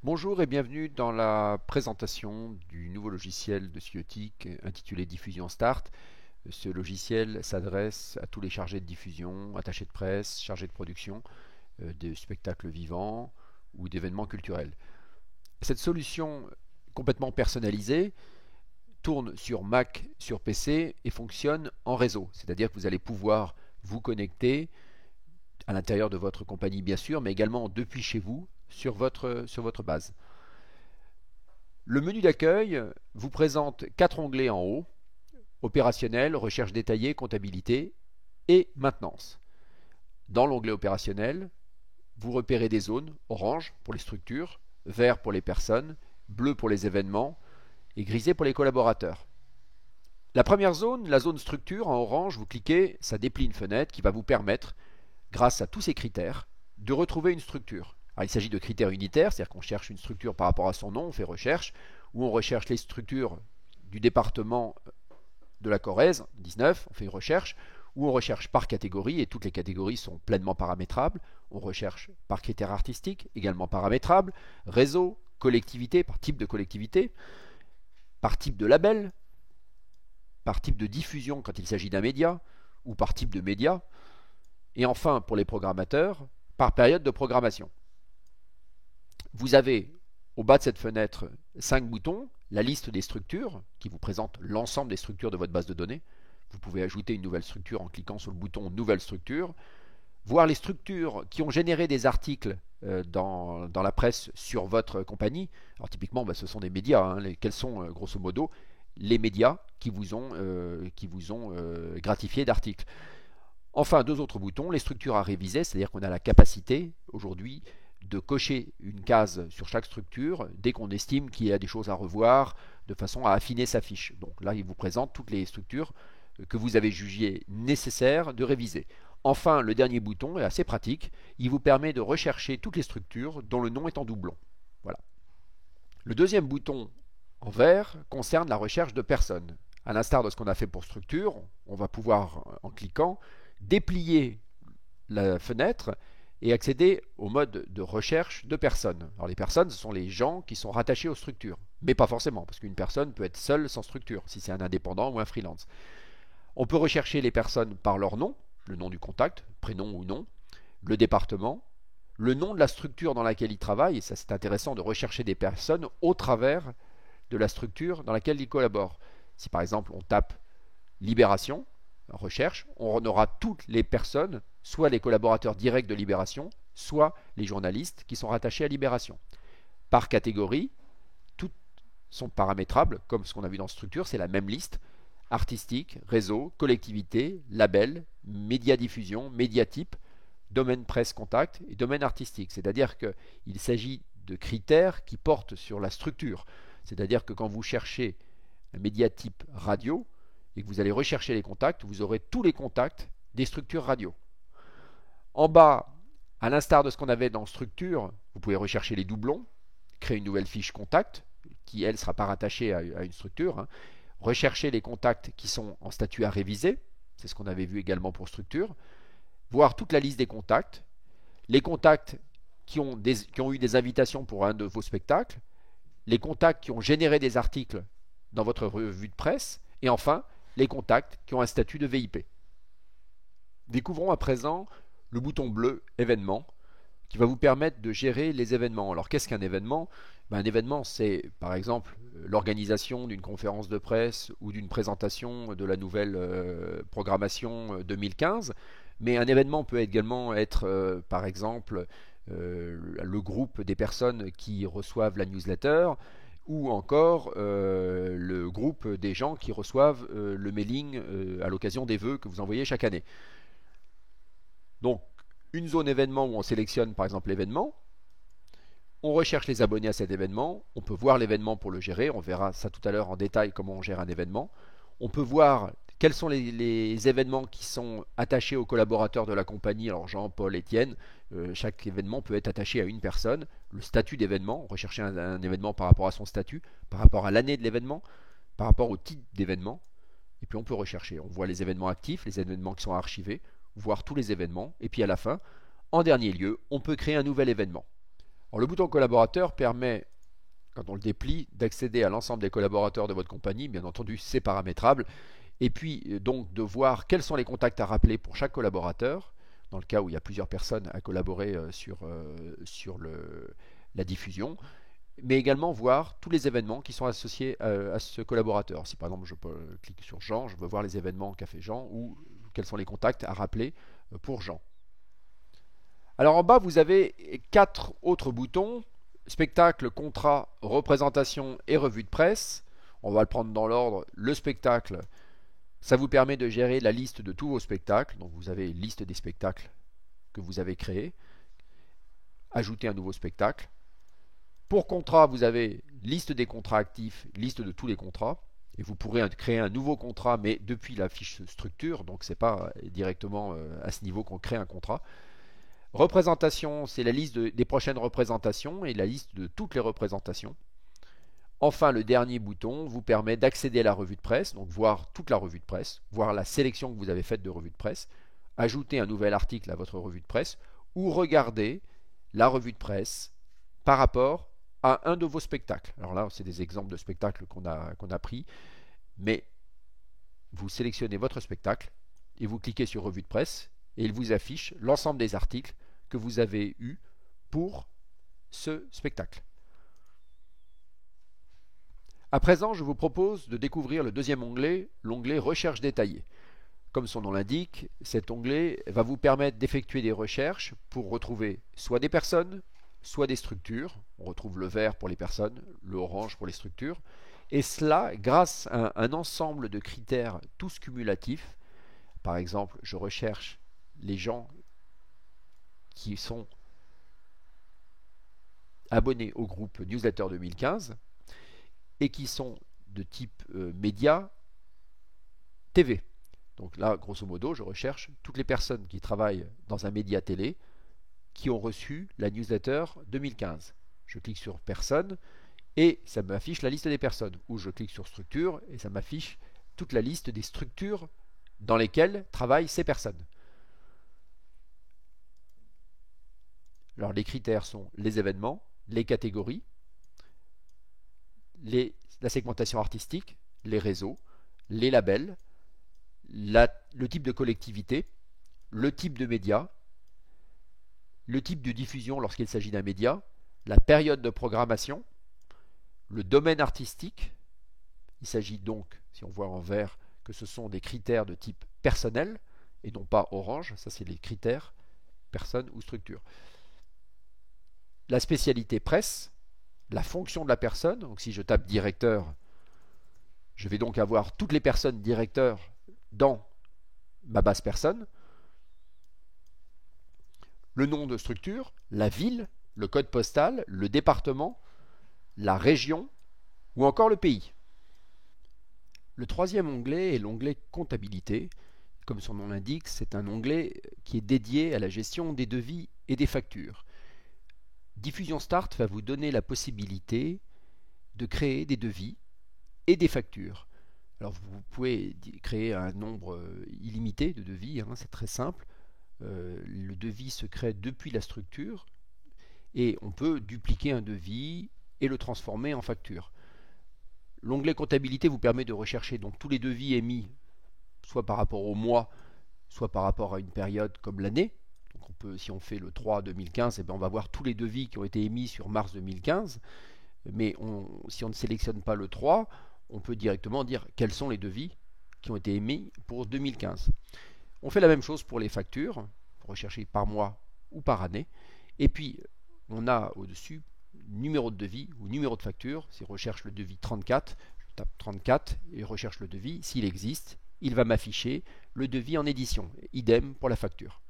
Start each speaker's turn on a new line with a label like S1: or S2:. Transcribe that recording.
S1: Bonjour et bienvenue dans la présentation du nouveau logiciel de Ciotic intitulé Diffusion Start. Ce logiciel s'adresse à tous les chargés de diffusion, attachés de presse, chargés de production de spectacles vivants ou d'événements culturels. Cette solution complètement personnalisée tourne sur Mac, sur PC et fonctionne en réseau. C'est-à-dire que vous allez pouvoir vous connecter à l'intérieur de votre compagnie bien sûr, mais également depuis chez vous sur votre base. Le menu d'accueil vous présente 4 onglets en haut: opérationnel, recherche détaillée, comptabilité et maintenance. Dans l'onglet opérationnel, vous repérez des zones: orange pour les structures, vert pour les personnes, bleu pour les événements et grisé pour les collaborateurs. La première zone, la zone structure en orange, vous cliquez, ça déplie une fenêtre qui va vous permettre, grâce à tous ces critères, de retrouver une structure. Alors, il s'agit de critères unitaires, c'est-à-dire qu'on cherche une structure par rapport à son nom, on fait recherche, ou on recherche les structures du département de la Corrèze, 19, on fait une recherche, ou on recherche par catégorie, et toutes les catégories sont pleinement paramétrables. On recherche par critères artistiques, également paramétrables, réseau, collectivité, par type de collectivité, par type de label, par type de diffusion quand il s'agit d'un média, ou par type de média, et enfin pour les programmateurs, par période de programmation. Vous avez au bas de cette fenêtre 5 boutons, la liste des structures qui vous présente l'ensemble des structures de votre base de données. Vous pouvez ajouter une nouvelle structure en cliquant sur le bouton Nouvelle structure, voir les structures qui ont généré des articles dans la presse sur votre compagnie. Alors typiquement, ce sont des médias. Quels sont grosso modo les médias qui vous ont gratifié d'articles. Enfin, deux autres boutons, les structures à réviser, c'est-à-dire qu'on a la capacité aujourd'hui de cocher une case sur chaque structure dès qu'on estime qu'il y a des choses à revoir, de façon à affiner sa fiche. Donc là, il vous présente toutes les structures que vous avez jugé nécessaire de réviser. Enfin, le dernier bouton est assez pratique, il vous permet de rechercher toutes les structures dont le nom est en doublon. Voilà. Le deuxième bouton en vert concerne la recherche de personnes. À l'instar de ce qu'on a fait pour structure, on va pouvoir, en cliquant, déplier la fenêtre et accéder au mode de recherche de personnes. Alors les personnes, ce sont les gens qui sont rattachés aux structures, mais pas forcément, parce qu'une personne peut être seule sans structure, si c'est un indépendant ou un freelance. On peut rechercher les personnes par leur nom, le nom du contact, prénom ou nom, le département, le nom de la structure dans laquelle ils travaillent, et ça c'est intéressant de rechercher des personnes au travers de la structure dans laquelle ils collaborent. Si par exemple on tape Libération, recherche, on aura toutes les personnes, soit les collaborateurs directs de Libération, soit les journalistes qui sont rattachés à Libération. Par catégorie, toutes sont paramétrables, comme ce qu'on a vu dans structure, c'est la même liste: artistique, réseau, collectivité, label, média diffusion, médiatype, domaine presse contact et domaine artistique. C'est-à-dire qu'il s'agit de critères qui portent sur la structure. C'est-à-dire que quand vous cherchez un médiatype radio et que vous allez rechercher les contacts, vous aurez tous les contacts des structures radio. En bas, à l'instar de ce qu'on avait dans structure, vous pouvez rechercher les doublons, créer une nouvelle fiche contact qui, elle, ne sera pas rattachée à une structure. Rechercher les contacts qui sont en statut à réviser, c'est ce qu'on avait vu également pour structure. Voir toute la liste des contacts, les contacts qui ont eu des invitations pour un de vos spectacles, les contacts qui ont généré des articles dans votre revue de presse, et enfin, les contacts qui ont un statut de VIP. Découvrons à présent le bouton bleu événement qui va vous permettre de gérer les événements. Alors qu'est-ce qu'un événement? Un événement, c'est par exemple l'organisation d'une conférence de presse ou d'une présentation de la nouvelle programmation 2015. Mais un événement peut également être par exemple le groupe des personnes qui reçoivent la newsletter, ou encore le groupe des gens qui reçoivent le mailing à l'occasion des vœux que vous envoyez chaque année. Donc, une zone événement où on sélectionne par exemple l'événement, on recherche les abonnés à cet événement, on peut voir l'événement pour le gérer, on verra ça tout à l'heure en détail comment on gère un événement. On peut voir quels sont les événements qui sont attachés aux collaborateurs de la compagnie, alors Jean, Paul, Étienne. Chaque événement peut être attaché à une personne. Le statut d'événement, rechercher un événement par rapport à son statut, par rapport à l'année de l'événement, par rapport au type d'événement. Et puis on peut rechercher, on voit les événements actifs, les événements qui sont archivés, voir tous les événements, et puis à la fin, en dernier lieu, on peut créer un nouvel événement. Alors, le bouton collaborateur permet, quand on le déplie, d'accéder à l'ensemble des collaborateurs de votre compagnie. Bien entendu, c'est paramétrable. Et puis, donc, de voir quels sont les contacts à rappeler pour chaque collaborateur, dans le cas où il y a plusieurs personnes à collaborer sur la diffusion, mais également voir tous les événements qui sont associés à ce collaborateur. Si par exemple je clique sur Jean, je veux voir les événements qu'a fait Jean ou quels sont les contacts à rappeler pour Jean. Alors en bas, vous avez 4 autres boutons: spectacle, contrat, représentation et revue de presse. On va le prendre dans l'ordre. Le spectacle, ça vous permet de gérer la liste de tous vos spectacles. Donc vous avez une liste des spectacles que vous avez créés. Ajouter un nouveau spectacle. Pour contrat, vous avez liste des contrats actifs, liste de tous les contrats. Et vous pourrez créer un nouveau contrat, mais depuis la fiche structure. Donc ce n'est pas directement à ce niveau qu'on crée un contrat. Représentation, c'est la liste des prochaines représentations et la liste de toutes les représentations. Enfin, le dernier bouton vous permet d'accéder à la revue de presse, donc voir toute la revue de presse, voir la sélection que vous avez faite de revue de presse, ajouter un nouvel article à votre revue de presse ou regarder la revue de presse par rapport à un de vos spectacles. Alors là, c'est des exemples de spectacles qu'on a pris, mais vous sélectionnez votre spectacle et vous cliquez sur revue de presse et il vous affiche l'ensemble des articles que vous avez eus pour ce spectacle. À présent, je vous propose de découvrir le deuxième onglet, l'onglet Recherche détaillée. Comme son nom l'indique, cet onglet va vous permettre d'effectuer des recherches pour retrouver soit des personnes, soit des structures. On retrouve le vert pour les personnes, le orange pour les structures. Et cela grâce à un ensemble de critères tous cumulatifs. Par exemple, je recherche les gens qui sont abonnés au groupe Newsletter 2015 et qui sont de type média TV. Donc là, grosso modo, je recherche toutes les personnes qui travaillent dans un média télé qui ont reçu la newsletter 2015. Je clique sur personnes et ça m'affiche la liste des personnes. Ou je clique sur structure et ça m'affiche toute la liste des structures dans lesquelles travaillent ces personnes. Alors les critères sont les événements, les catégories, la segmentation artistique, les réseaux, les labels, le type de collectivité, le type de média, le type de diffusion lorsqu'il s'agit d'un média, la période de programmation, le domaine artistique. Il s'agit donc, si on voit en vert, que ce sont des critères de type personnel et non pas orange. Ça, c'est les critères personne ou structure. La spécialité presse, la fonction de la personne. Donc si je tape directeur, je vais donc avoir toutes les personnes directeurs dans ma base personne. Le nom de structure, la ville, le code postal, le département, la région ou encore le pays. Le troisième onglet est l'onglet comptabilité. Comme son nom l'indique, c'est un onglet qui est dédié à la gestion des devis et des factures. Diffusion Start va vous donner la possibilité de créer des devis et des factures. Alors vous pouvez créer un nombre illimité de devis, c'est très simple. Le devis se crée depuis la structure et on peut dupliquer un devis et le transformer en facture. L'onglet comptabilité vous permet de rechercher donc tous les devis émis, soit par rapport au mois, soit par rapport à une période comme l'année. Donc si on fait le 3 2015, on va voir tous les devis qui ont été émis sur mars 2015. Mais si on ne sélectionne pas le 3, on peut directement dire quels sont les devis qui ont été émis pour 2015. On fait la même chose pour les factures, pour rechercher par mois ou par année. Et puis, on a au-dessus numéro de devis ou numéro de facture. Si je recherche le devis 34, je tape 34 et je recherche le devis. S'il existe, il va m'afficher le devis en édition. Idem pour la facture.